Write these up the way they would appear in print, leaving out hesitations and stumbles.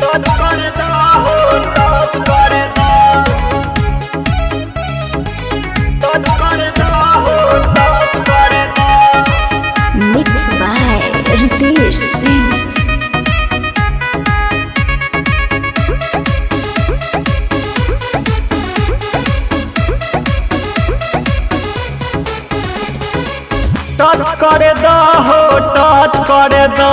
Touch कर दा हो टच कर दा टच कर दा हो टच कर दा mix by Ritesh Singh. Touch कर दा हो टच कर दा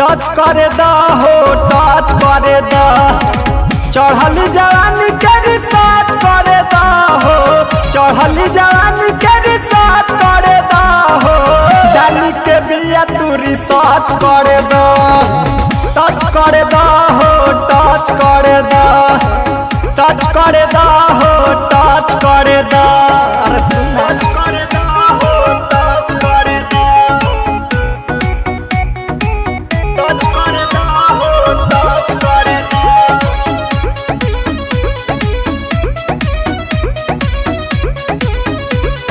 टच कर दा हो टच कर दा चढ़ल जवानी के रिसर्च कर दा हो चढ़ल जवानी के रिसर्च कर दा हो डाली के बिया तू रिसर्च कर दा टच कर दा हो टच कर दा टच कर दा हो टच कर दा अरे टच कर दा हो टच कर दा टच कर दा हो टच कर दा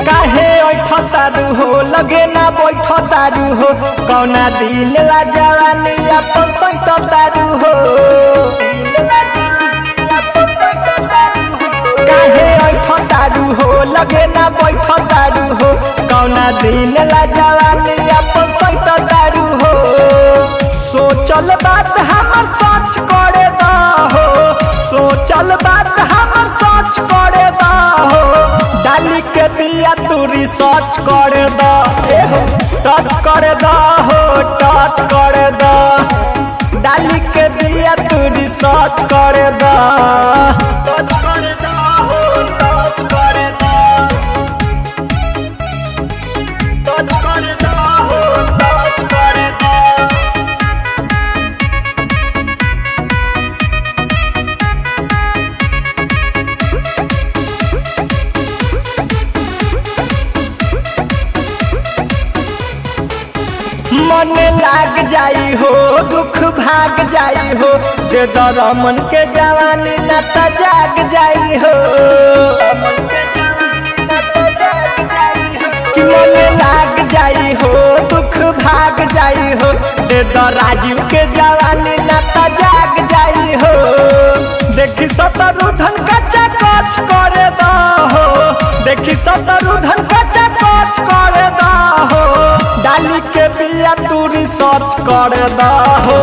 काहे ऐठतारू हो लगे ना बैठतारू हो कौना दिन ला जवानी अपन सैठतारू हो काहे ऐठतारू हो लगे ना बैठतारू हो कौना दिन ला जवानी अपन सैठतारू हो सोचल बात हमर सच करे दा हो सोचल बात हमर सच करे दा हो डाली के बिया तू रिसर्च कर दा टच कर दा हो टच कर दा डाली के बिया तू रिसर्च कर दा टच कर दा हो टच कर दा टच कर दा हो टच कर दा मन लाग जाई हो दुख भाग जाई हो दे दरमन के जवानी न त जाग जाई हो कि मन लाग जाई हो दुख भाग जाई हो दे राजीव के जवानी न त जाग जाई हो देखी सतरुधन कच्चा कच करे दा हो देखी सतरुधन कच्चा कच करे दा हो डाली के बिया तू रिसर्च कर दा हो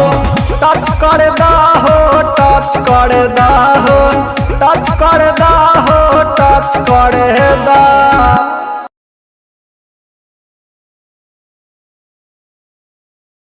टच कर दा हो टच कर दा हो टच कर दा हो टच कर दा।